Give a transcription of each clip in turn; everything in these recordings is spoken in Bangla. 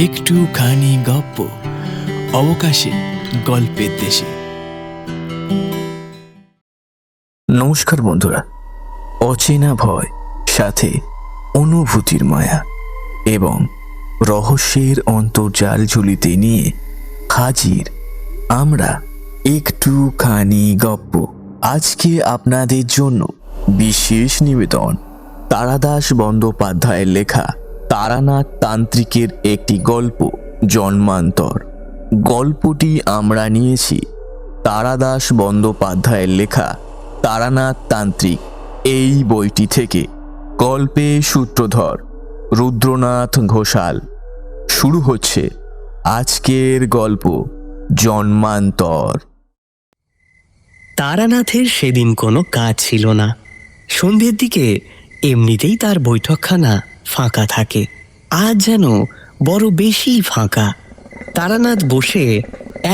একটুখানি গপ্প অবকাশে গল্পের দেশে। নমস্কার বন্ধুরা, অচেনা ভয় সাথে অনুভূতির মায়া এবং রহস্যের অন্তর্জাল ঝুলিতে নিয়ে হাজির আমরা একটুখানি গপ্প। আজকে আপনাদের জন্য বিশেষ নিবেদন তারাদাস বন্দ্যোপাধ্যায়ের লেখা তারানাথ তান্ত্রিকের একটি গল্প জন্মান্তর। গল্পটি আমরা নিয়েছি তারাদাস বন্দ্যোপাধ্যায়ের লেখা তারানাথ তান্ত্রিক এই বইটি থেকে। গল্পে সূত্রধর রুদ্রনাথ ঘোষাল। শুরু হচ্ছে আজকের গল্প জন্মান্তর। তারানাথের সেদিন কোনো কাজ ছিল না। সন্ধ্যের দিকে এমনিতেই তার বৈঠকখানা ফাঁকা থাকে, আজ যেন বড় বেশি ফাঁকা। তারানাথ বসে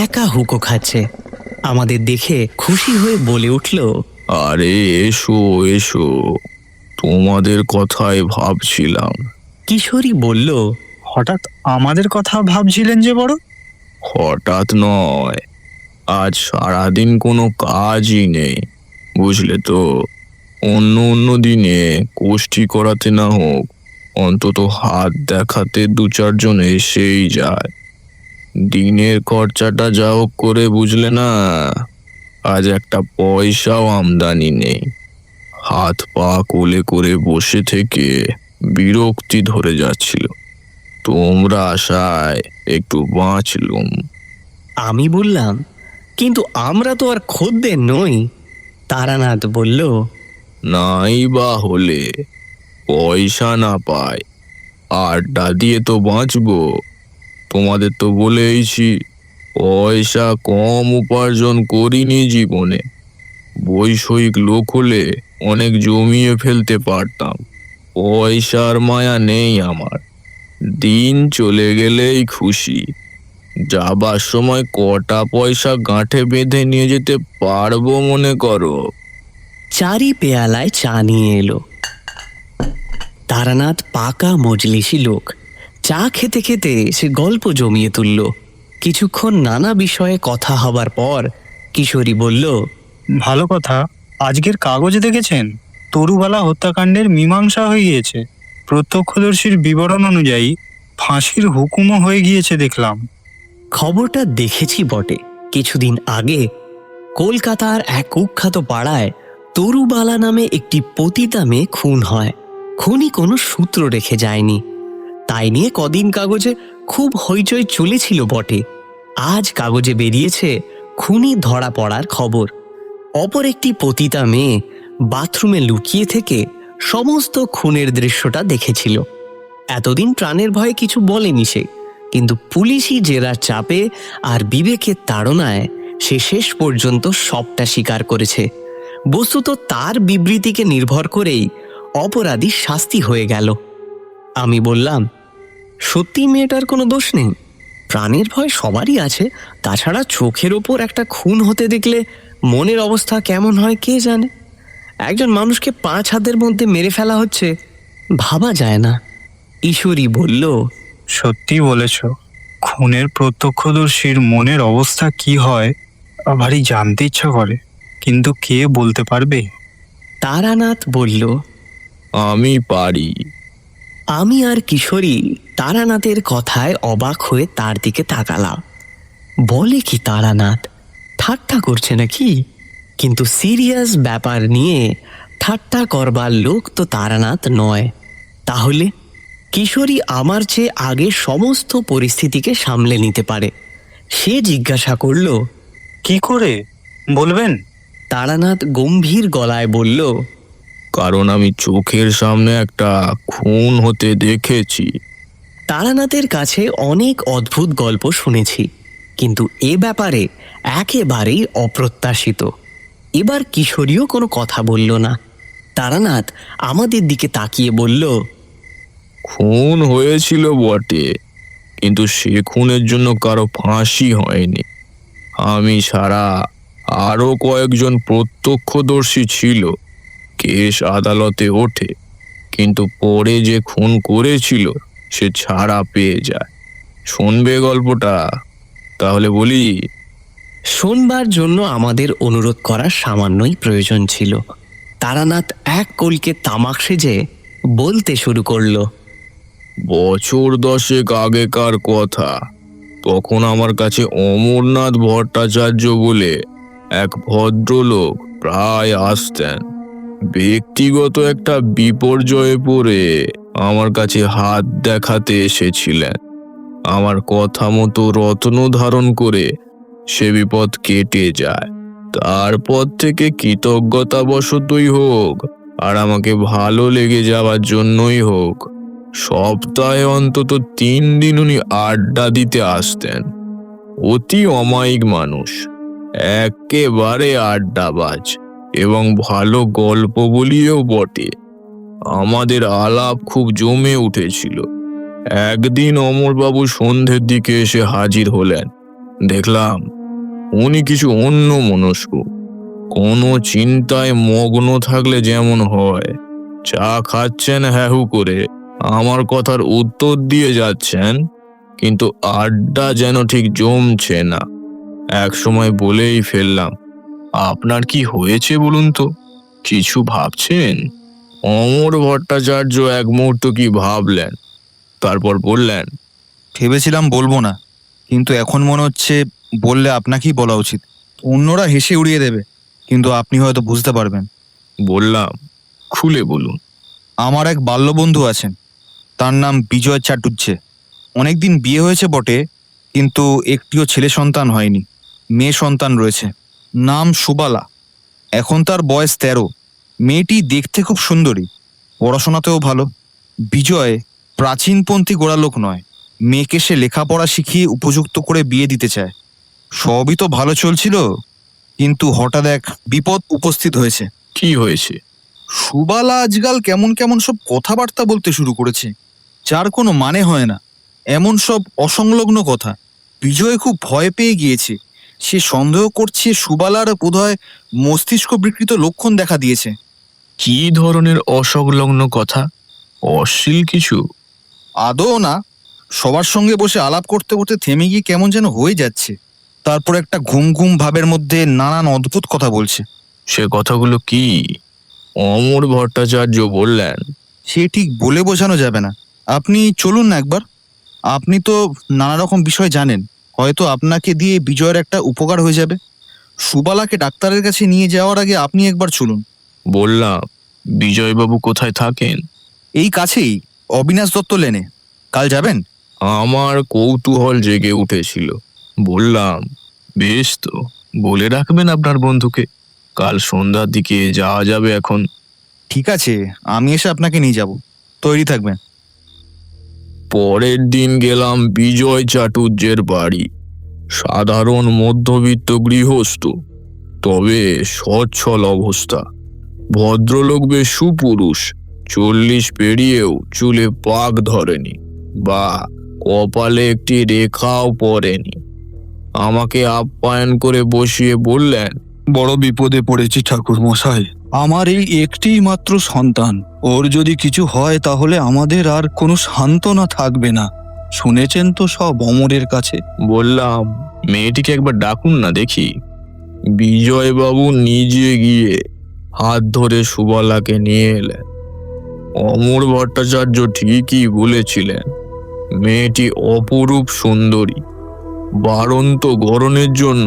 একা হুঁকো খাচ্ছে। আমাদের দেখে খুশি হয়ে বলে উঠল, আরে এসো এসো, তোমাদের কথাই ভাবছিলাম। কিশোরী বলল, হঠাৎ আমাদের কথা ভাবছিলেন যে বড়? হঠাৎ নয়, আজ সারাদিন কোনো কাজই নেই, বুঝলে তো। অন্য অন্য দিনে কোষ্ঠী করাতে না হোক, অন্তত হাত দেখাতে দু চারজন এসেই যায়। দিনের খরচাটা যা হোক করে, বুঝলে না। আজ একটা পয়সাও আমদানি নেই। হাত পা কোলে করে বসে থেকে বিরক্তি ধরে যাচ্ছিল। তোমরা আশায় একটু বাঁচলুম। আমি বললাম, কিন্তু আমরা তো আর খদ্দের নই। তারানাথ বলল, নাই বা হলে পয়সা না পায়, আড্ডা দিয়ে তো বাঁচবো। তোমাদের তো বলেইছি, পয়সা কম উপার্জন করিনি জীবনে। বৈষয়িক লোক হলে অনেক জমিয়ে ফেলতে পারতাম। পয়সার মায়া নেই আমার। দিন চলে গেলেই খুশি। যাবার সময় কটা পয়সা গাঁঠে বেঁধে নিয়ে যেতে পারবো মনে করো? চারি পেয়ালায় চা নিয়ে এলো। তারানাথ পাকা মজলিসি লোক। চা খেতে খেতে সে গল্প জমিয়ে তুলল। কিছুক্ষণ নানা বিষয়ে কথা হবার পর কিশোরী বলল, ভালো কথা, আজকের কাগজে দেখেছেন তরুবালা হত্যাকাণ্ডের মীমাংসা হয়ে গিয়েছে। প্রত্যক্ষদর্শীর বিবরণ অনুযায়ী ফাঁসির হুকুমও হয়ে গিয়েছে দেখলাম। খবরটা দেখেছি বটে। কিছুদিন আগে কলকাতার এক কুখ্যাত পাড়ায় তরুবালা নামে একটি পতিতা মেয়ে খুন হয়। খুনি কোনো সূত্র রেখে যায়নি, তাই নিয়ে কদিন কাগজে খুব হইচই চলেছিল বটে। আজ কাগজে বেরিয়েছে খুনি ধরা পড়ার খবর। অপর একটি পতিতা মেয়ে বাথরুমে লুকিয়ে থেকে সমস্ত খুনের দৃশ্যটা দেখেছিল। এতদিন প্রাণের ভয়ে কিছু বলেনি সে, কিন্তু পুলিশি জেরার চাপে আর বিবেকের তাড়নায় সে শেষ পর্যন্ত সবটা স্বীকার করেছে। বস্তুত তার বিবৃতিকে নির্ভর করেই অপরাধী শাস্তি হয়ে গেল। আমি বললাম, সত্যি মেয়েটার কোনো দোষ নেই? প্রাণের ভয় সবারই আছে, তাছাড়া চোখের ওপর একটা খুন হতে দেখলে মনের অবস্থা কেমন হয় কে জানে। একজন মানুষকে 5 হাতের মধ্যে মেরে ফেলা হচ্ছে, ভাবা যায় না। ঈশ্বরী বলল, সত্যি বলেছ, খুনের প্রত্যক্ষদর্শীর মনের অবস্থা কি হয় ভারী জানতে ইচ্ছা করে, কিন্তু কে বলতে পারবে? তারানাথ বলল, আমি পারি। আমি আর কিশোরী তারানাথের কথায় অবাক হয়ে তার দিকে তাকালাম। বলে কি তারানাথ, ঠাট্টা করছে নাকি? কিন্তু সিরিয়াস ব্যাপার নিয়ে ঠাট্টা করবার লোক তো তারানাথ নয়। তাহলে কিশোরী আমার চেয়ে আগে সমস্ত পরিস্থিতিকে সামলে নিতে পারে। সে জিজ্ঞাসা করল, কি করে বলবেন? তারানাথ গম্ভীর গলায় বলল, কারণ আমি চোখের সামনে একটা খুন হতে দেখেছি। তারানাথের কাছে অনেক অদ্ভুত গল্প শুনেছি, কিন্তু এ ব্যাপারে একেবারেই অপ্রত্যাশিত। এবার কিশোরীও কোনো কথা বলল না। তারানাথ আমাদের দিকে তাকিয়ে বলল, খুন হয়েছিল বটে, কিন্তু সে খুনের জন্য কারো ফাঁসি হয়নি। আমি ছাড়া আরো কয়েকজন প্রত্যক্ষদর্শী ছিল। কেস আদালতে ওঠে, কিন্তু পরে যে খুন করেছিল সে ছাড়া পেয়ে যায়। শুনবে গল্পটা? তাহলে বলি। শোনবার জন্য আমাদের অনুরোধ করার সামান্যই প্রয়োজন ছিল। তারানাথ এক কলকে তামাক সেজে বলতে শুরু করলো। বছর 10 আগেকার কথা। তখন আমার কাছে অমরনাথ ভট্টাচার্য বলে এক ভদ্রলোক প্রায় আসতেন। ব্যক্তিগত একটা বিপর্যয়ে পড়ে আমার কাছে হাত দেখাতে এসেছিলেন। আমার কথা মতো রত্ন ধারণ করে সে বিপদ কেটে যায়। তারপর থেকে কৃতজ্ঞতাবশতই হোক আর আমাকে ভালো লেগে যাওয়ার জন্যই হোক, সপ্তাহে অন্তত 3 দিন উনি আড্ডা দিতে আসতেন। অতি অমায়িক মানুষ, একেবারে আড্ডাবাজ এবং ভালো গল্প বলিয়েও বটে। আমাদের আলাপ খুব জমে উঠেছিল। একদিন অমরবাবু সন্ধ্যের দিকে এসে হাজির হলেন। দেখলাম উনি কিছু অন্য মনস্ক। কোনো চিন্তায় মগ্ন থাকলে যেমন হয়, চা খাচ্ছেন হ্যাহু করে, আমার কথার উত্তর দিয়ে যাচ্ছেন, কিন্তু আড্ডা যেন ঠিক জমছে না। এক সময় বলেই ফেললাম, আপনার কি হয়েছে বলুন তো? কিছু ভাবছেন? অমর ভট্টাচার্য এক মুহূর্ত কি ভাবলেন, তারপর বললেন, ভেবেছিলাম বলবো না, কিন্তু এখন মনে হচ্ছে বললে আপনাকেই বলা উচিত। অন্যরা হেসে উড়িয়ে দেবে, কিন্তু আপনি হয়তো বুঝতে পারবেন। বললাম, খুলে বলুন। আমার এক বাল্যবন্ধু আছেন, তার নাম বিজয় চাটুর্যে। অনেকদিন বিয়ে হয়েছে বটে, কিন্তু একটিও ছেলে সন্তান হয়নি। মেয়ে সন্তান রয়েছে, নাম সুবালা। এখন তার বয়স 13। মেয়েটি দেখতে খুব সুন্দরী, পড়াশোনাতেও ভালো। বিজয় প্রাচীনপন্থী গোড়া লোক নয়। মেয়েকে সে লেখাপড়া শিখিয়ে উপযুক্ত করে বিয়ে দিতে চায়। সবই তো ভালো চলছিল, কিন্তু হঠাৎ এক বিপদ উপস্থিত হয়েছে। কি হয়েছে? সুবালা আজকাল কেমন কেমন সব কথাবার্তা বলতে শুরু করেছে, যার কোনো মানে হয় না। এমন সব অসংলগ্ন কথা। বিজয় খুব ভয় পেয়ে গিয়েছে। সে সন্দেহ করছে সুবালার বোধহয় মস্তিষ্ক বিকৃত লক্ষণ দেখা দিয়েছে। কি ধরনের অসংলগ্ন কথা? অশ্লীল কিছু? আদৌ না, সবার সঙ্গে বসে আলাপ করতে করতে থেমে গিয়ে কেমন যেন হয়ে যাচ্ছে। তারপর একটা ঘুম ঘুম ভাবের মধ্যে নানান অদ্ভুত কথা বলছে। সে কথাগুলো কি? অমর ভট্টাচার্য বললেন, সে ঠিক বলে বোঝানো যাবে না। আপনি চলুন না একবার। আপনি তো নানা রকম বিষয় জানেন, হয়তো আপনাকে দিয়ে বিজয়ের একটা উপকার হয়ে যাবে। সুবালাকে ডাক্তারের কাছে নিয়ে যাওয়ার আগে আপনি একবার চলুন। বললাম, বিজয়বাবু কোথায় থাকেন? এই কাছেই, অবিনাশ দত্ত লেনে। কাল যাবেন? আমার কৌতূহল জেগে উঠেছিল। বললাম, বেশ তো, বলে রাখবেন আপনার বন্ধুকে। কাল সন্ধ্যার দিকে যাওয়া যাবে এখন। ঠিক আছে, আমি এসে আপনাকে নিয়ে যাব। তৈরি থাকবেন। পরের দিন গেলাম বিজয় চাটুর্যের বাড়ি। সাধারণ মধ্যবিত্ত গৃহস্থ, তবে সচ্ছল অবস্থা। ভদ্রলোক বেশ সুপুরুষ, 40 পেরিয়েও চুলে পাক ধরেনি বা কপালে একটি রেখাও পড়েনি। আমাকে আপ্যায়ন করে বসিয়ে বললেন, বড় বিপদে পড়েছি ঠাকুর মশাই। আমার এই একটিই মাত্র সন্তান, ওর যদি কিছু হয় তাহলে আমাদের আর কোনো সান্ত্বনা থাকবে না। শুনেছেন তো সব অমরের কাছে। বললাম, মেয়েটিকে একবার ডাকুন না দেখি। বিজয়বাবু নিজে গিয়ে হাত ধরে সুবলাকে নিয়ে এলেন। অমর ভট্টাচার্য ঠিকই বলেছিলেন, মেয়েটি অপরূপ সুন্দরী। বাড়ন্ত গড়নের জন্য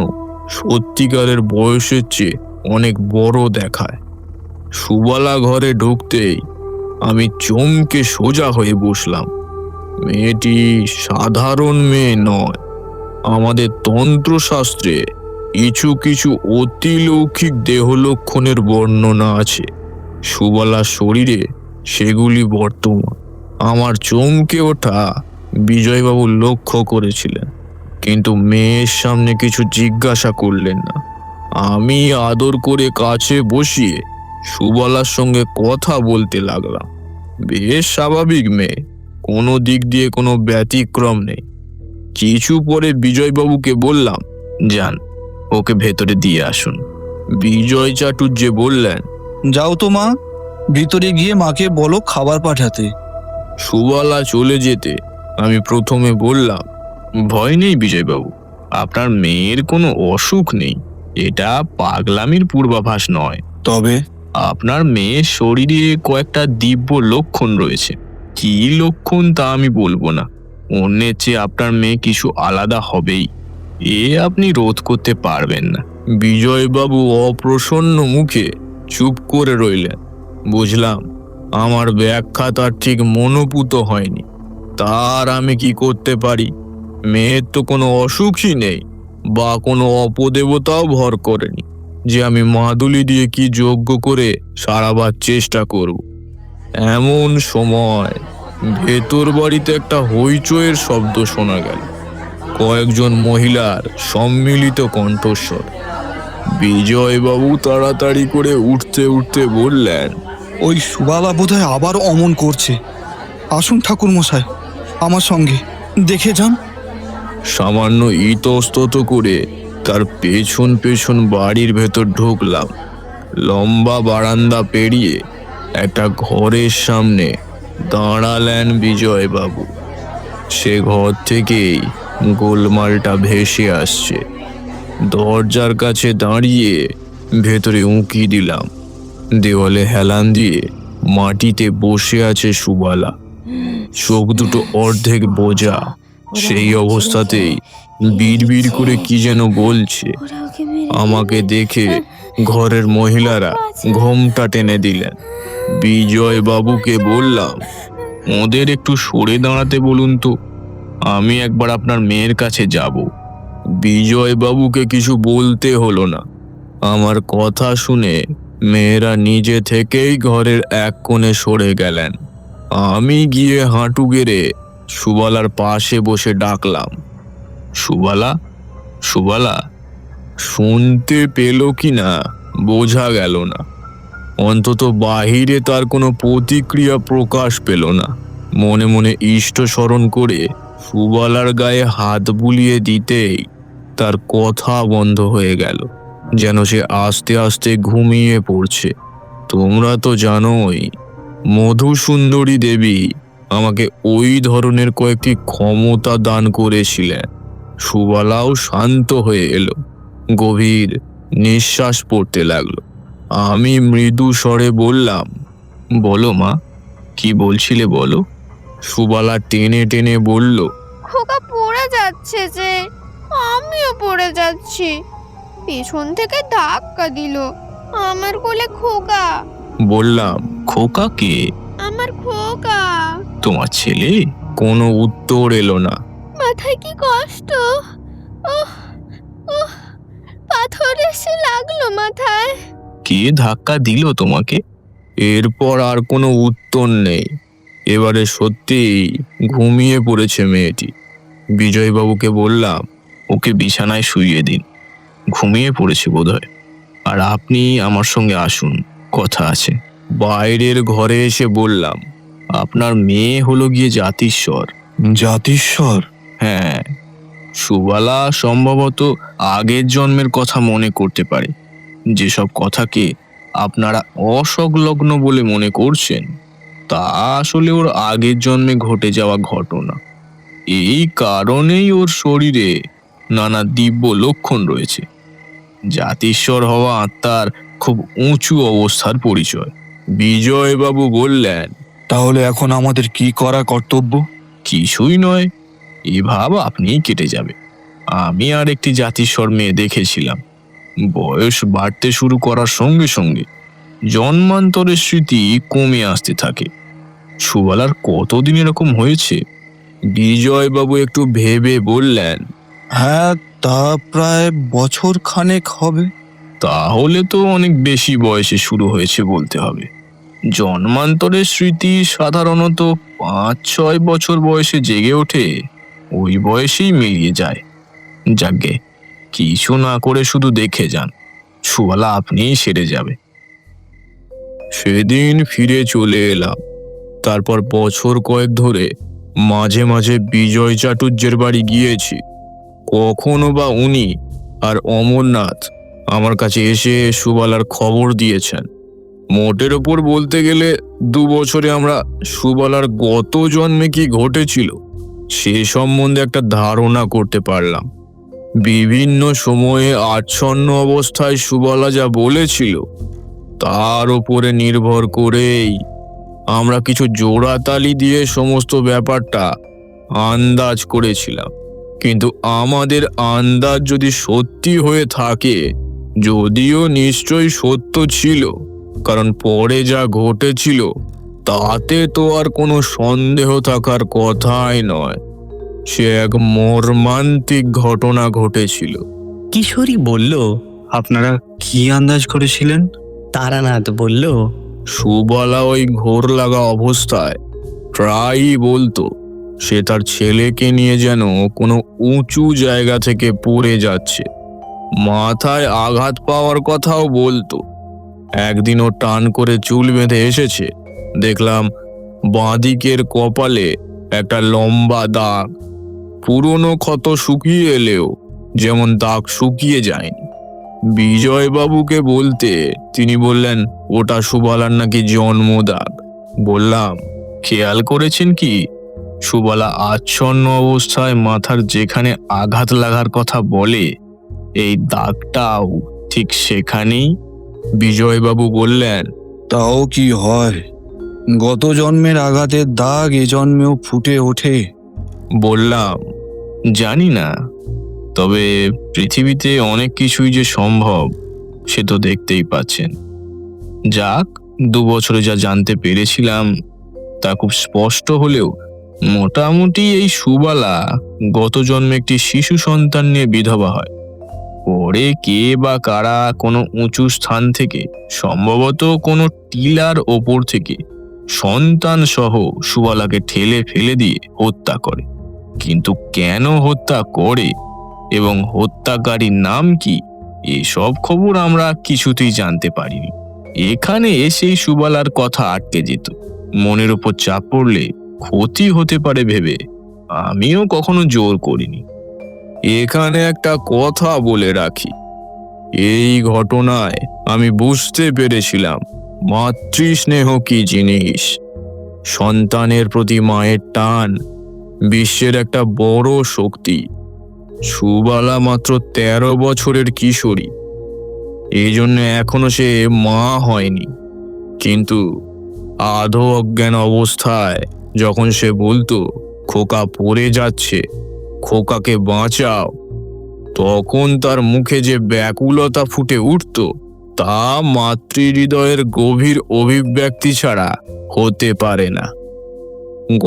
সত্যিকারের বয়সের চেয়ে অনেক বড় দেখায়। সুবলা ঘরে ঢুকতেই আমি চমকে সোজা হয়ে বসলাম। মেয়েটি সাধারণ মেয়ে নয়। আমাদের তন্ত্রশাস্ত্রে কিছু কিছু অতিলৌকিক দেহলক্ষণের বর্ণনা আছে। সুবলার শরীরে সেগুলি বর্তমান। আমার চমকে ওঠা বিজয়বাবু লক্ষ্য করেছিলেন, কিন্তু মেয়ের সামনে কিছু জিজ্ঞাসা করলেন না। আমি আদর করে কাছে বসিয়ে সুবলার সঙ্গে কথা বলতে লাগলাম। বেশ স্বাভাবিক মেয়ে, কোনো দিক দিয়ে কোনো ব্যতিক্রম নেই। কিছু পরে বিজয়বাবুকে বললাম, যান, ওকে ভেতরে দিয়ে আসুন। বিজয় চাটুর্যে বললেন, যাও তো মা, ভিতরে গিয়ে মাকে বলো খাবার পাঠাতে। সুবলা চলে যেতে আমি প্রথমে বললাম, ভয় নেই বিজয়বাবু, আপনার মেয়ের কোনো অসুখ নেই। এটা পাগলামির পূর্বাভাস নয়। তবে আপনার মেয়ের শরীরে কয়েকটা দিব্য লক্ষণ রয়েছে। কি লক্ষণ তা আমি বলবো না, অন্যের চেয়ে আপনার মেয়ে কিছু আলাদা হবেই, এ আপনি রোধ করতে পারবেন না। বিজয়বাবু অপ্রসন্ন মুখে চুপ করে রইলেন। বুঝলাম, আমার ব্যাখ্যা তার ঠিক মনোপুত হয়নি। তার আমি কি করতে পারি? মেয়ের তো কোনো অসুখই নেই, বা কোনো অপদেবতাও ভর করেনি যে আমি মাদুলি দিয়ে কি যজ্ঞ করে সারাবার চেষ্টা করব। এমন সময় ভেতর বাড়িতে একটা হইচইয়ের শব্দ শোনা গেল, কয়েকজন মহিলার সম্মিলিত কণ্ঠস্বর। বিজয়বাবু তাড়াতাড়ি করে উঠতে উঠতে বললেন, ওই সুবালা বোধহয় আবার অমন করছে। আসুন ঠাকুর মশাই, আমার সঙ্গে দেখে যান। সামান্য ইতস্তত করে তার পেছন পেছন বাড়ির ভেতর ঢুকলাম। লম্বা বারান্দা পেরিয়ে একটা ঘরের সামনে দাঁড়ালেন বিজয়বাবু। সে ঘর থেকেই গোলমালটা ভেসে আসছে। দরজার কাছে দাঁড়িয়ে ভেতরে উঁকি দিলাম। দেওয়ালে হেলান দিয়ে মাটিতে বসে আছে সুবালা, চোখ দুটো অর্ধেক বোঝা। সেই অবস্থাতেই বিড়বিড় করে কি যেন বলছে। আমাকে দেখে ঘরের মহিলারা ঘোমটা টেনে দিলেন। বিজয় বাবুকে বললাম, ওদের একটু সরে দাঁড়াতে বলুন তো, আমি একবার আপনার মেয়ের কাছে যাব। বিজয় বাবুকে কিছু বলতে হলো না। আমার কথা শুনে মেয়েরা নিজে থেকেই ঘরের এক কোণে সরে গেলেন। আমি গিয়ে হাঁটু গেড়ে সুবালার পাশে বসে ডাকলাম, সুবালা, সুবালা। শুনতে পেল কি না বোঝা গেল না, অন্তত বাহিরে তার কোনো প্রতিক্রিয়া প্রকাশ পেল না। মনে মনে ইষ্ট স্মরণ করে সুবালার গায়ে হাত বুলিয়ে দিতেই তার কথা বন্ধ হয়ে গেল, যেন সে আস্তে আস্তে ঘুমিয়ে পড়ছে। তোমরা তো জানোই, মধুসুন্দরী দেবী আমাকে ওই ধরনের কয়েকটি ক্ষমতা দান করেছিলেন। সুবালাও শান্ত হয়ে এলো, গভীর নিঃশ্বাস পড়তে লাগলো। আমি মৃদু স্বরে বললাম, বলো মা, কি বলছিলে বলো। সুবালা টেনে টেনে বলল, খোকা পড়ে যাচ্ছে যে, আমিও পড়ে যাচ্ছি। পেছন থেকে ধাক্কা দিল। আমার কোলে খোকা। বললাম, খোকা কে? আমার খোকা। তোমার ছেলে? কোনো উত্তর এলো না। মাথায় কি কষ্ট। ওহ ওহ, পাথর এসে লাগলো মাথায়। কে ধাক্কা দিল তোমাকে? এরপর আর কোনো উত্তর নেই। এবারে সত্যিই ঘুমিয়ে পড়েছে মেয়েটি। বিজয়বাবুকে বললাম, ওকে বিছানায় শুইয়ে দিন, ঘুমিয়ে পড়েছে বোধহয়। আর আপনি আমার সঙ্গে আসুন, কথা আছে। বাইরের ঘরে এসে বললাম, আপনার মেয়ে হলো গিয়ে জাতিস্বর। জাতিস্বর? হ্যাঁ, সুবালা সম্ভবত আগের জন্মের কথা মনে করতে পারে। যেসব কথাকে আপনারা অসংলগ্ন বলে মনে করছেন, তা আসলে ওর আগের জন্মে ঘটে যাওয়া ঘটনা। এই কারণেই ওর শরীরে নানা দিব্য লক্ষণ রয়েছে। জাতিস্বর হওয়া আত্মার খুব উঁচু অবস্থার পরিচয়। বিজয়বাবু বললেন, তাহলে এখন আমাদের কি করা কর্তব্য? কিছুই নয়, এ ভাব আপনিই কেটে যাবে। আমি আর একটি জাতিস্বর মেয়ে দেখেছিলাম। বয়স বাড়তে শুরু করার সঙ্গে সঙ্গে জন্মান্তরের স্মৃতি কমে আসতে থাকে। সুবালার কতদিন এরকম হয়েছে? বিজয়বাবু একটু ভেবে বললেন, হ্যাঁ, তা প্রায় বছর খানেক হবে। তাহলে তো অনেক বেশি বয়সে শুরু হয়েছে বলতে হবে। জন্মান্তরের স্মৃতি সাধারণত 5-6 বছর বয়সে জেগে ওঠে, ওই বয়সেই মিলিয়ে যায়। যাকে কিছু না করে শুধু দেখে যান, সুবালা আপনিই সেরে যাবে। সেদিন ফিরে চলে এলাম। তারপর বছর কয়েক ধরে মাঝে মাঝে বিজয় চাটুর্যের বাড়ি গিয়েছি। কখনো বা উনি আর অমরনাথ আমার কাছে এসে সুবালার খবর দিয়েছেন। মোটের ওপর বলতে গেলে 2 বছরে আমরা সুবালার গত জন্মে কি ঘটেছিল সে সম্বন্ধে একটা ধারণা করতে পারলাম। বিভিন্ন সময়ে আচ্ছন্ন অবস্থায় সুবলা যা বলেছিল তার উপরে নির্ভর করেই আমরা কিছু জোড়াতালি দিয়ে সমস্ত ব্যাপারটা আন্দাজ করেছিলাম। কিন্তু আমাদের আন্দাজ যদি সত্যি হয়ে থাকে, যদিও নিশ্চয়ই সত্য ছিল, কারণ পরে যা ঘটেছিল তাতে তো আর কোনো সন্দেহ থাকার কথাই নয়। সে এক মর্মান্তিক ঘটনা ঘটেছিল। কিশোরী বলল। আপনারা কি আন্দাজ করেছিলেন? তারানাথ বলল। সুবলা ওই ঘোর লাগা অবস্থায় প্রায়ই বলতো সে তার ছেলেকে নিয়ে যেন কোনো উঁচু জায়গা থেকে পড়ে যাচ্ছে। মাথায় আঘাত পাওয়ার কথাও বলতো। একদিন ও টান করে চুল বেঁধে এসেছে, দেখলাম বাঁদিকের কপালে একটা লম্বা দাগ। পুরনো ক্ষত শুকিয়ে এলেও যেমন দাগ শুকিয়ে যায়নি। বিজয়বাবুকে বলতে তিনি বললেন ওটা সুবলার নাকি জন্ম দাগ। বললাম, খেয়াল করেছেন কি, সুবলা আচ্ছন্ন অবস্থায় মাথার যেখানে আঘাত লাগার কথা বলে এই দাগটাও ঠিক সেখানেই। বিজয়বাবু বললেন, তাও কি হয়, গত জন্মের আঘাতের দাগ এ জন্মেও ফুটে ওঠে? বললাম, জানি না, তবে পৃথিবীতে অনেক কিছুই যে সম্ভব সে তো দেখতেই পাচ্ছেন। যাক, 2 বছরে যা জানতে পেরেছিলাম তা খুব স্পষ্ট হলেও মোটামুটি এই সুবলা গত জন্মে একটি শিশু সন্তান নিয়ে বিধবা হয়। পরে কে বা কারা কোনো উঁচু স্থান থেকে, সম্ভবত কোনো টিলার ওপর থেকে সন্তান সহ সুবলাকে ঠেলে ফেলে দিয়ে হত্যা করে। কিন্তু কেন হত্যা করে এবং হত্যাকারীর নাম কি, এসব খবর আমরা কিছুতেই জানতে পারিনি। এখানে এসেই সুবলার কথা আটকে যেত। মনের উপর চাপ পড়লে ক্ষতি হতে পারে ভেবে আমিও কখনো জোর করিনি। এখানে একটা কথা বলে রাখি, এই ঘটনায় আমি বুঝতে পেরেছিলাম মাতৃস্নেহ কি জিনিস। সন্তানের প্রতি মায়ের টান বিশ্বের একটা বড় শক্তি। সুবলা মাত্র 13 বছরের কিশোরী, এই জন্য এখনো সে মা হয়নি। কিন্তু আধো অজ্ঞান অবস্থায় যখন সে বলতো খোকা পড়ে যাচ্ছে, খোকাকে বাঁচাও, তখন তার মুখে যে ব্যাকুলতা ফুটে উঠত তা মাতৃহৃদয়ের গভীর অভিব্যক্তি ছাড়া হতে পারে না।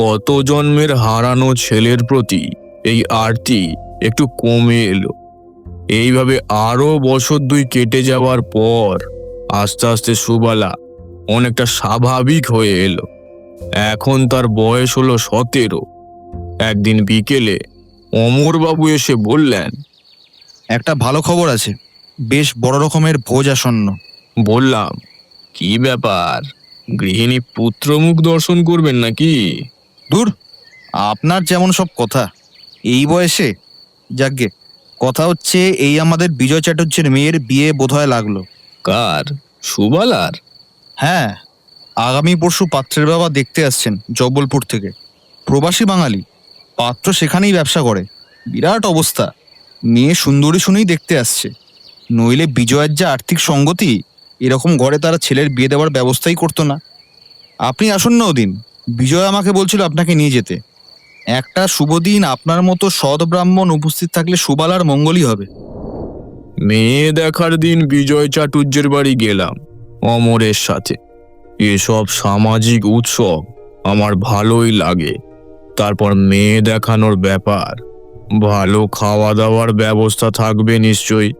গত জন্মের হারানো ছেলের প্রতি এই আরতি একটু কমে এলো। এইভাবে আরো বছর 2 কেটে যাওয়ার পর আস্তে আস্তে সুবলা অনেকটা স্বাভাবিক হয়ে এলো। এখন তার বয়স হলো 17। একদিন বিকেলে অমরবাবু এসে বললেন, একটা ভালো খবর আছে, বেশ বড় রকমের ভোজ আসন্ন। বললাম, কি ব্যাপার, গৃহিণী পুত্রমুখ দর্শন করবেন নাকি? দূর, আপনার যেমন সব কথা এই বয়সে। যাকগে, কথা হচ্ছে এই আমাদের বিজয় চ্যাটার্জির মেয়ের বিয়ে বোধহয় লাগলো। কার? সুবলার? হ্যাঁ, আগামী পরশু পাত্রের বাবা দেখতে আসছেন জব্বলপুর থেকে। প্রবাসী বাঙালি, পাত্র সেখানেই ব্যবসা করে। বিরাট অবস্থা, মেয়ে সুন্দরী শুনেই দেখতে আসছে। নইলে বিজয়ের যা আর্থিক সঙ্গতি, এরকম ঘরে তারা ছেলের বিয়ে দেওয়ার ব্যবস্থাই করতো না। আপনি আসুন না ওদিন, বিজয় আমাকে বলছিল আপনাকে নিয়ে যেতে। একটা শুভ দিন আপনার মতো সৎ ব্রাহ্মণ উপস্থিত থাকলে সুবলার মঙ্গলই হবে। মেয়ে দেখার দিন বিজয় চাটুর্যের বাড়ি গেলাম অমরের সাথে। এসব সামাজিক উৎসব আমার ভালোই লাগে। তারপর মেয়ে দেখানোর ব্যাপার, ভালো খাওয়া দাওয়ার ব্যবস্থা থাকবে নিশ্চয়ই।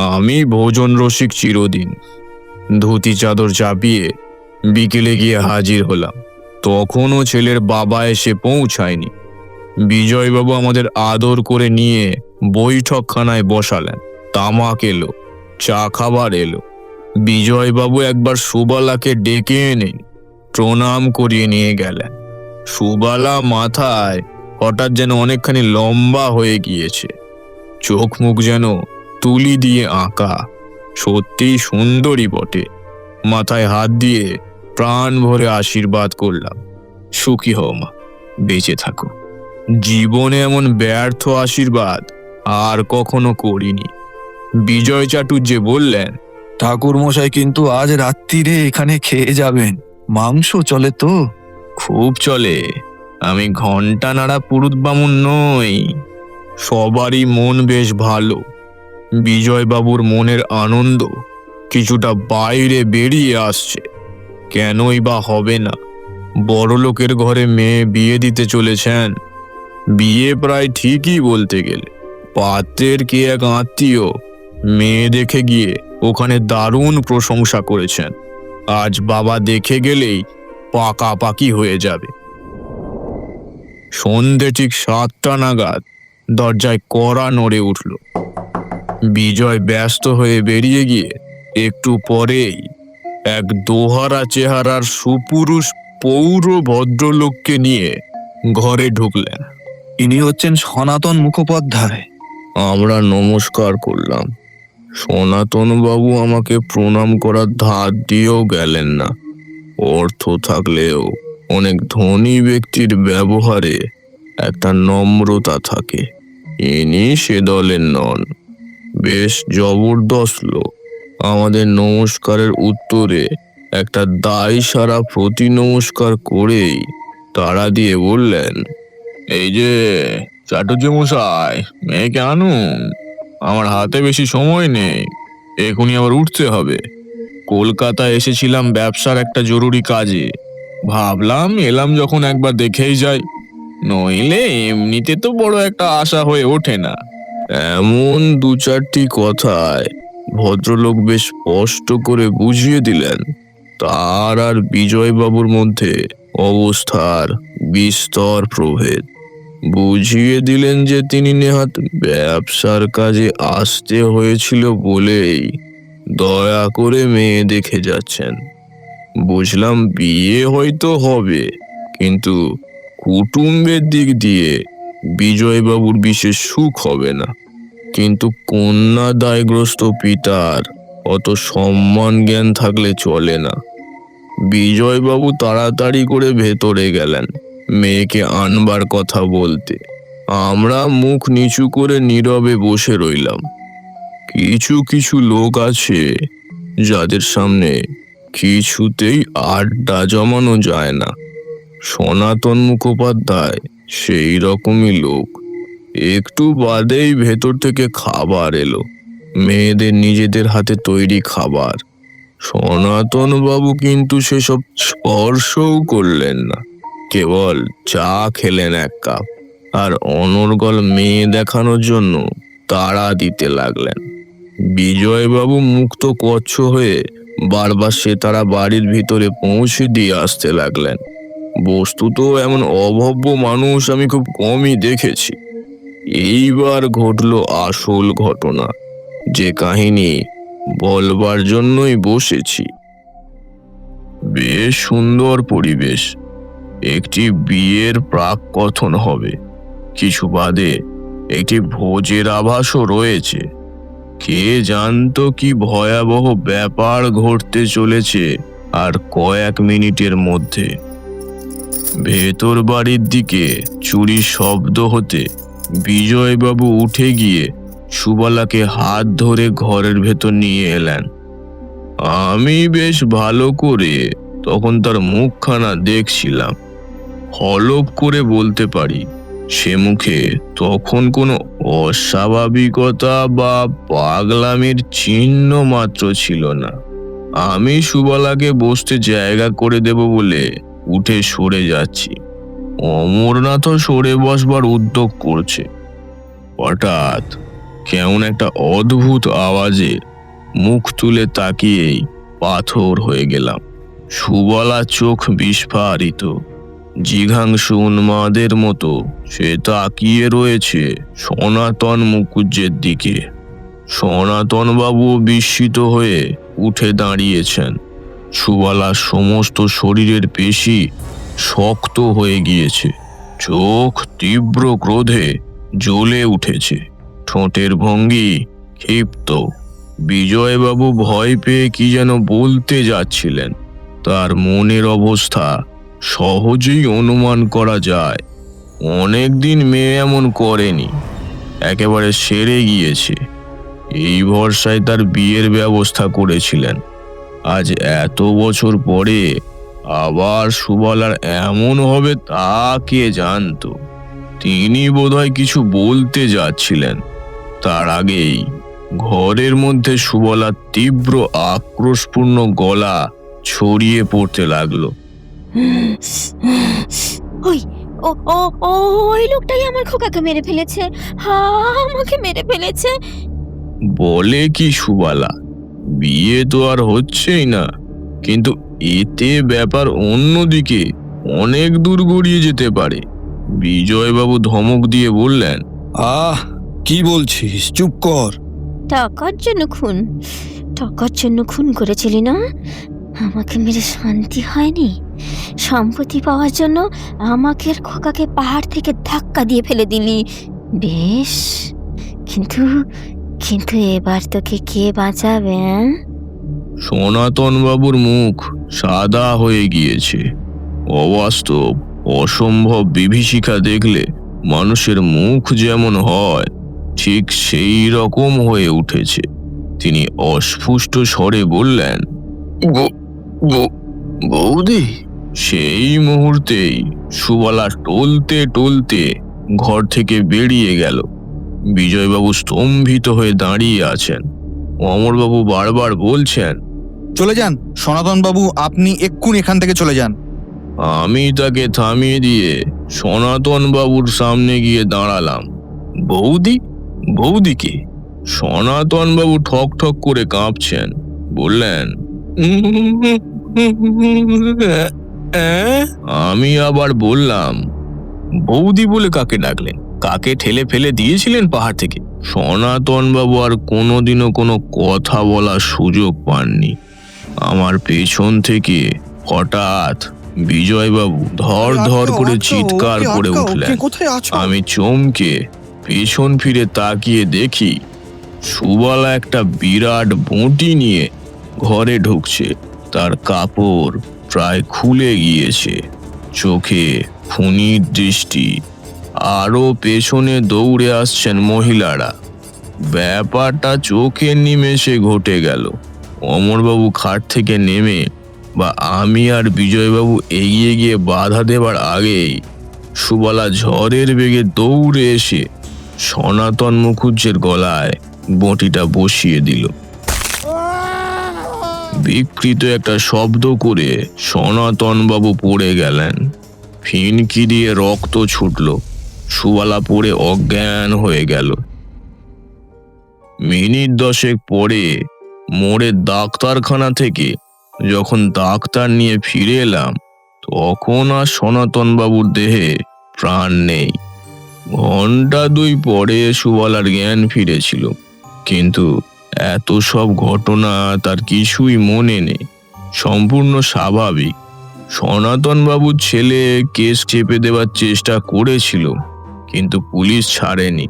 আমি ভোজন রসিক চিরদিন। ধুতি চাদর চাপিয়ে বিকেলে গিয়ে হাজির হলাম। তখনও ছেলের বাবা এসে পৌঁছায়নি। বিজয়বাবু আমাদের আদর করে নিয়ে বৈঠকখানায় বসালেন। তামাক এলো, চা খাবার এলো। বিজয়বাবু একবার সুবলাকে ডেকে এনে প্রণাম করিয়ে নিয়ে গেলেন। সুবলা মাথায় হঠাৎ যেন অনেকখানি লম্বা হয়ে গিয়েছে, চোখ মুখ যেন তুলি দিয়ে আঁকা। সত্যিই সুন্দরী বটে। মাথায় হাত দিয়ে প্রাণ ভরে আশীর্বাদ করলাম, সুখী হও মা, বেঁচে থাকো। জীবনে এমন ব্যর্থ আশীর্বাদ আর কখনো করিনি। বিজয় চাটুর্যে বললেন, ঠাকুর মশাই কিন্তু আজ রাত্রিরে এখানে খেয়ে যাবেন, মাংস চলে তো? খুব চলে। আমি ঘন্টা নাড়া পুরুত বামুন নই। সবারই মন বেশ ভালো। বিজয়বাবুর মনের আনন্দ কিছুটা বাইরে বেরিয়ে আসছে। কেনই বা হবে না? বড়লোকের ঘরে মেয়ে বিয়ে দিতে চলেছেন। বিয়ে প্রায় ঠিকই বলতে গেলে। পাত্রের কে এক আত্মীয় মেয়ে দেখে গিয়ে ওখানে দারুণ প্রশংসা করেছেন। আজ বাবা দেখে গেলেই পাকাপাকি হয়ে যাবে। সন্ধে ঠিক 7টা নাগাদ দরজায় কড়া নড়ে উঠল। বিজয় ব্যস্ত হয়ে বেরিয়ে গিয়ে একটু পরেই এক দোহারা চেহারার সুপুরুষ পৌর ভদ্রলোককে নিয়ে ঘরে ঢুকলেন। ইনি হচ্ছেন সনাতন মুখোপাধ্যায়। আমরা নমস্কার করলাম। সনাতন বাবু আমাকে প্রণাম করার ধার দিয়েও গেলেন না। অর্থ থাকলেও অনেক ধনী ব্যক্তির ব্যবহারে একটা নম্রতা থাকে। ইনি সে দলের নন। বেশ জবরদস্ত লোক। আমাদের নমস্কারের উত্তরে একটা দায় সারা প্রতি নমস্কার করেই তাড়া দিয়ে বললেন, এই যে চাটুর্য মশাই, মেয়েকে আনুন। আমার হাতে বেশি সময় নেই, এখনই আবার উঠতে হবে। কলকাতায় এসেছিলাম ব্যবসার একটা জরুরি কাজে। ভাবলাম এলাম যখন একবার দেখেই যাই, নইলে এমনিতে তো বড় একটা আশা হয়ে ওঠে না। এমন 2-4টি কথায় ভদ্রলোক বেশ স্পষ্ট করে বুঝিয়ে দিলেন তার আর বিজয়বাবুর মধ্যে অবস্থার বিস্তর প্রভেদ। বুঝিয়ে দিলেন যে তিনি নেহাত ব্যবসার কাজে আসতে হয়েছিল বলেই দয়া করে মেয়ে দেখে যাচ্ছেন। বুঝলাম বিয়ে হয়তো হবে, কিন্তু কুটুম্বের দিক দিয়ে বিজয়বাবুর বিশেষ সুখ হবে না। কিন্তু কন্যা দায়গ্রস্ত পিতার অত সম্মান জ্ঞান থাকলে চলে না। বিজয়বাবু তাড়াতাড়ি করে ভেতরে গেলেন মেয়েকে আনবার কথা বলতে। আমরা মুখ নিচু করে নীরবে বসে রইলাম। কিছু কিছু লোক আছে যাদের সামনে কিছুতেই আড্ডা জমানো যায় না। সনাতন মুখোপাধ্যায় সেই রকমই লোক। একটু বাদেই ভেতর থেকে খাবার এলো, মেয়েদের নিজেদের হাতে তৈরি খাবার। সনাতন বাবু কিন্তু সেসব স্পর্শও করলেন না, কেবল চা খেলেন 1 কাপ, আর অনর্গল মেয়ে দেখানোর জন্য তাড়া দিতে লাগলেন। বিজয়বাবু মুক্ত কচ্ছ হয়ে বারবার সে তারা বাড়ির ভিতরে পৌঁছে দিয়ে আসতে লাগলেন। বস্তুত এমন অভব্য মানুষ আমি খুব কমই দেখেছি। এইবার ঘটল আসল ঘটনা, যে কাহিনী বলবার জন্যই বসেছি। বেশ সুন্দর পরিবেশ। একটি বিয়ের প্রাক কথন হবে, কিছু বাদে একটি ভোজের আভাসও রয়েছে। কে জানতো কি ভয়াবহ ব্যাপার ঘটতে চলেছে আর কয়েক মিনিটের মধ্যে। ভেতর বাড়ির দিকে চুরির শব্দ হতে বিজয়বাবু উঠে গিয়ে সুবালাকে হাত ধরে ঘরের ভেতর নিয়ে এলেন। আমি বেশ ভালো করে তখন তার মুখখানা দেখছিলাম। হলপ করে বলতে পারি সে মুখে তখন কোনো অস্বাভাবিকতা বা পাগলামির চিহ্ন মাত্র ছিল না। আমি সুবালাকে বসতে জায়গা করে দেব বলে উঠে সরে যাচ্ছি। অমরনাথও সরে বসবার উদ্যোগ করছে। হঠাৎ কেমন একটা অদ্ভুত আওয়াজে মুখ তুলে তাকিয়েই পাথর হয়ে গেলাম। সুবলা চোখ বিস্ফারিত, জিঘাংসু উন্মাদের মতো সে তাকিয়ে রয়েছে সনাতন মুকুজ্জের দিকে। সনাতন বাবু বিস্মিত হয়ে উঠে দাঁড়িয়েছেন। সুবলার সমস্ত শরীরের পেশি শক্ত হয়ে গিয়েছে, চোখ তীব্র ক্রোধে জ্বলে উঠেছে, ঠোঁটের ভঙ্গি ক্ষিপ্ত। বিজয়বাবু ভয় পেয়ে কি যেন বলতে যাচ্ছিলেন। তার মনের অবস্থা সহজেই অনুমান করা যায়। অনেক দিন মেয়ে এমন করেনি, একেবারে সেরে গিয়েছে। এই ভরসায় তার বিয়ের ব্যবস্থা করেছিলেন। আজ এত বছর পরে আবার সুবলার এমন হবে তা কে জানতো। তিনি বোধহয় কিছু বলতে যাচ্ছিলেন, তার আগেই ঘরের মধ্যে সুবলার তীব্র আক্রোশপূর্ণ গলা ছড়িয়ে পড়তে লাগলো। ওই ও ও ও ওই লোকটাই আমার খোকাকে মেরে ফেলেছে, আমাকে মেরে ফেলেছে। বলে কি সুবালা, বিয়ে তো আর হচ্ছেই না, কিন্তু এতে ব্যাপার অন্যদিকে অনেক দূর গড়িয়ে যেতে পারে। বিজয়বাবু ধমক দিয়ে বললেন, কি বলছিস? চুপ কর। টাকার জন্য খুন, টাকার জন্য খুন করেছিলি না? আমাকে মেরে শান্তি হয়নি। সম্পত্তি পাওয়ার জন্য আমাকে আর খোকাকে পাহাড় থেকে ধাক্কা দিয়ে ফেলে দিলি। বেশ, কিন্তু কিন্তু এবার তোকে কে বাঁচাবে? সনাতন বাবুর মুখ সাদা হয়ে গিয়েছে। অবাস্তব, অসম্ভব বিভীষিকা দেখলে মানুষের মুখ যেমন হয় ঠিক সেই রকম হয়ে উঠেছে। তিনি অস্ফুট স্বরে বললেন, বৌদি। সেই মুহূর্তেই সুবলা টলতে টলতে ঘর থেকে বেরিয়ে গেল। বিজয়বাবু স্তম্ভিত হয়ে দাঁড়িয়ে আছেন। অমরবাবু বারবার বলছেন, চলে যান সনাতন বাবু, আপনি এক্ষুনি এখান থেকে চলে যান। আমি তাকে থামিয়ে দিয়ে সনাতন বাবুর সামনে গিয়ে দাঁড়ালাম। বৌদি? বৌদিকে? সনাতন বাবু ঠক ঠক করে কাঁপছেন, বললেন, আমি আবার বললাম, বৌদি বলে কাকে ডাকলেন? কাকে ঠেলে ফেলে দিয়েছিলেন পাহাড় থেকে? সনাতন বাবু আর কোনোদিনও কোনো কথা বলার সুযোগ পাননি। আমার পেছন থেকে হঠাৎ বিজয়বাবু ধর ধর করে চিৎকার করে উঠলেন। আমি চমকে পেছন ফিরে তাকিয়ে দেখি সুবলা একটা বিরাট বঁটি নিয়ে ঘরে ঢুকছে। তার কাপড় প্রায় খুলে গিয়েছে, চোখে খুনির দৃষ্টি। আরো পেছনে দৌড়ে আসছেন মহিলারা। ব্যাপারটা চোখের নিমেষে ঘটে গেল। অমরবাবু খাট থেকে নেমে বা আমি আর বিজয়বাবু এগিয়ে গিয়ে বাধা দেবার আগেই সুবলা ঝড়ের বেগে দৌড়ে এসে সনাতন মুখুজ্জের গলায় বঁটিটা বসিয়ে দিল। বিকৃত একটা শব্দ করে সনাতন বাবু পড়ে গেলেন। ফিনকি দিয়ে রক্ত ছুটল। সুবলা পড়ে অজ্ঞান হয়ে গেল। মিনিট 10 পরে মোড়ের ডাক্তারখানা থেকে যখন ডাক্তার নিয়ে ফিরে এলাম, তখন আর সনাতন বাবুর দেহে প্রাণ নেই। ঘন্টা 2 পরে সুবলার জ্ঞান ফিরেছিল, কিন্তু এত সব ঘটনা তার কিছুই মনে নেই। সম্পূর্ণ স্বাভাবিক। সনাতন বাবুর ছেলে কেস চেপে দেওয়ার চেষ্টা করেছিল, কিন্তু পুলিশ ছাড়েনি।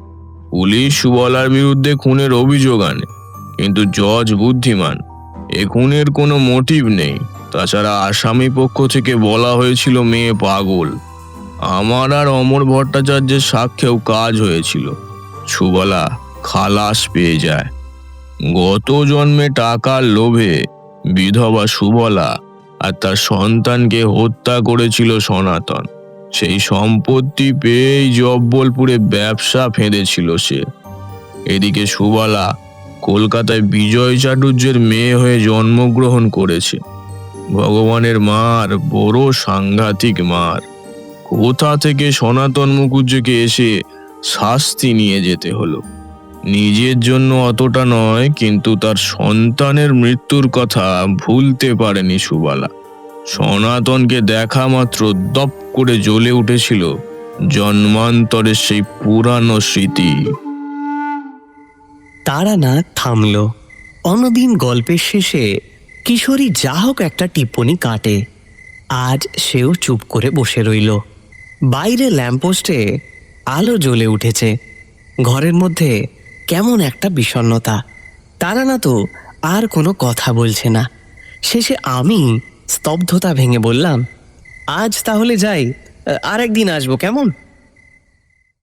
পুলিশ সুবলার বিরুদ্ধে খুনের অভিযোগ আনে, কিন্তু জজ বুদ্ধিমান, এ খুনের কোনো মোটিভ নেই। তাছাড়া আসামি পক্ষ থেকে বলা হয়েছিল মেয়ে পাগল। আমার আর অমর ভট্টাচার্যের সাক্ষ্যেও কাজ হয়েছিল। সুবলা খালাস পেয়ে যায়। গত জন্মে টাকার লোভে বিধবা সুবলা আর তার সন্তানকে হত্যা করেছিল সনাতন। সেই সম্পত্তি পেয়েই জব্বলপুরে ব্যবসা ফেঁদেছিল সে। এদিকে সুবলা কলকাতায় বিজয় চাটুর্যের মেয়ে হয়ে জন্মগ্রহণ করেছে। ভগবানের মার বড় সাংঘাতিক মার। কোথা থেকে সনাতন মুখুজ্জেকে এসে শাস্তি নিয়ে যেতে হলো। নিজের জন্য অতটা নয়, কিন্তু তার সন্তানের মৃত্যুর কথা ভুলতে পারেনি সুবলা। সনাতনকে দেখা মাত্র দপ করে জ্বলে উঠেছিল জন্মান্তরের সেই পুরানো স্মৃতি। তারানাথ থামল। অন্যদিন গল্পের শেষে কিশোরী যা হোক একটা টিপ্পনি কাটে। আজ সেও চুপ করে বসে রইল। বাইরে ল্যাম্পপোস্টে আলো জ্বলে উঠেছে। ঘরের মধ্যে কেমন একটা বিষণ্ণতা। তারানাথও আর কোনো কথা বলছে না। শেষে আমি স্তব্ধতা ভেঙে বললাম, আজ তাহলে যাই, আর একদিন আসবো, কেমন?